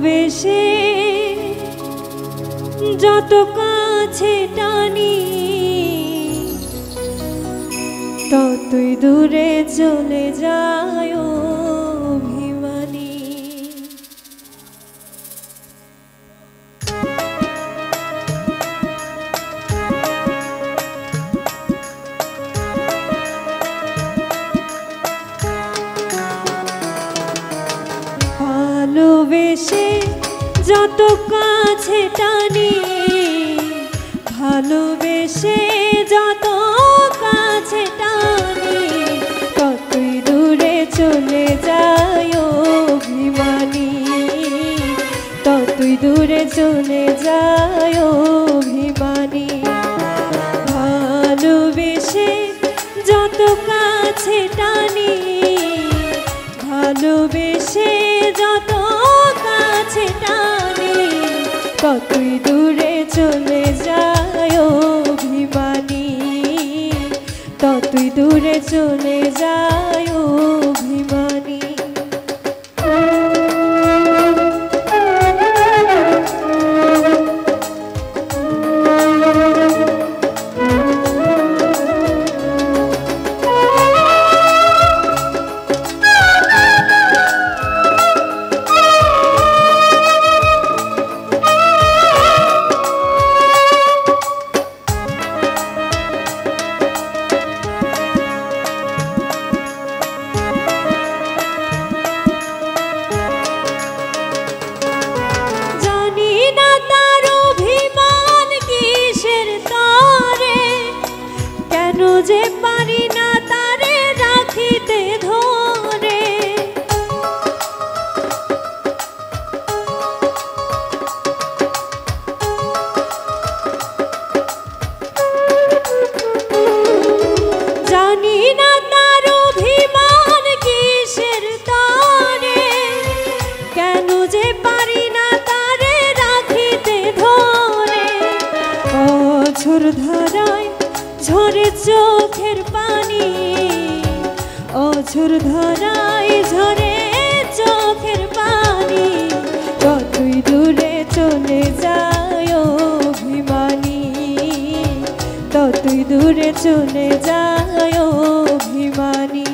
ভালোবেসে যত কাছে টানি ততই দূরে চলে যায় অভিমানী। ভালোবেসে যত কাছে টানি, ভালোবেসে যত কাছে টানি ততই দূরে চলে যায় অভিমানী, ততই দূরে চলে যায় অভিমানী। ভালোবেসে যত কাছে টানি, ভালোবেসে যত কাছে টানি ততই দূরে চলে যায় অভিমানী, ততই দূরে চলে যায় অভিমানী। যে পারি না তারে রাখিতে ধরে, জানি না তার অভিমান কিসের তরে, কেন যে পারি না তারে রাখিতে ধরে। অঝোর ধারায় ঝরে চোখের পানি, অঝোর ধারায় ঝরে চোখের পানি ততই দূরে চলে যায় অভিমানী, ততই দূরে চলে যায় অভিমানী।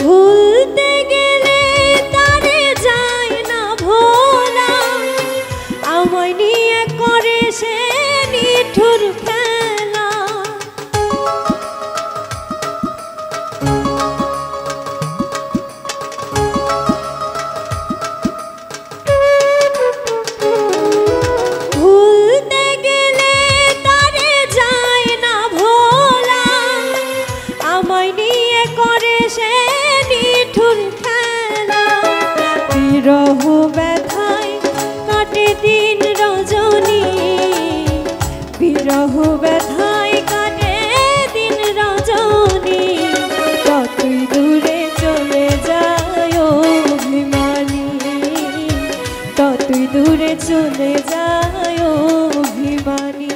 ভুলতে গেলে তারে যায় না ভোলা, আমায় নিয়ে করে সে নিঠুর খেলা। ভুলতে গেলে তারে যায় না ভোলা, আমায় নিয়ে করে সে নিঠুর খেলা। বিরহ ব্যথায় কাটে দিন রজনী, বিরহ ব্যথায় কাটে দিন রজনী ততই দূরে চলে যায় অভিমানী, ততই দূরে চলে যায় অভিমানী।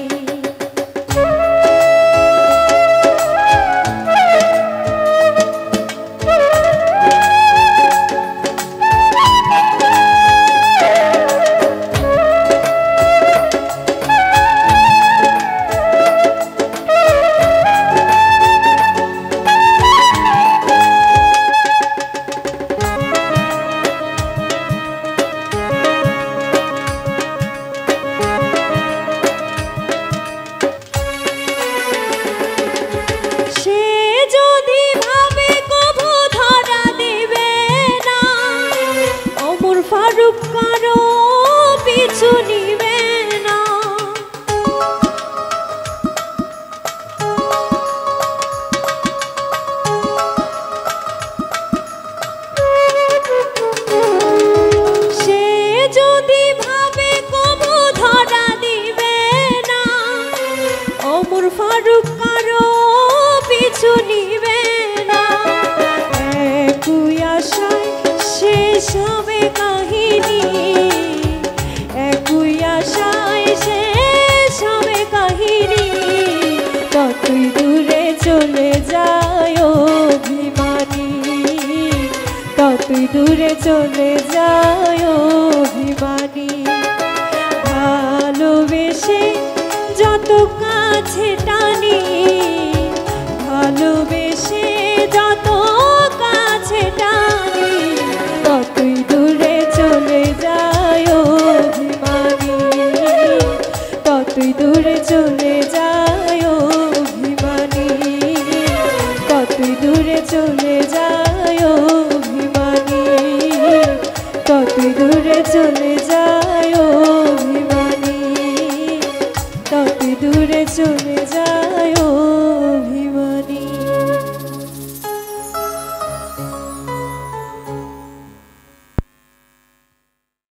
শুনিবে না। একই আশায় শেষ হবে কাহিনী, একই আশায় শেষ হবে কাহিনী। ততই দূরে চলে যায় অভিমানী, ততই দূরে চলে যায় অভিমানী। ভালোবেসে যত কাছে টানি, ভালোবেসে যত কাছে টানি, ততই দূরে চলে যায় অভিমানী, ততই দূরে চলে যায় অভিমানী, ততই দূরে চলে যায় অভিমানী, ততই দূরে চলে যায় অভিমানী, ততই দূরে চলে যায়।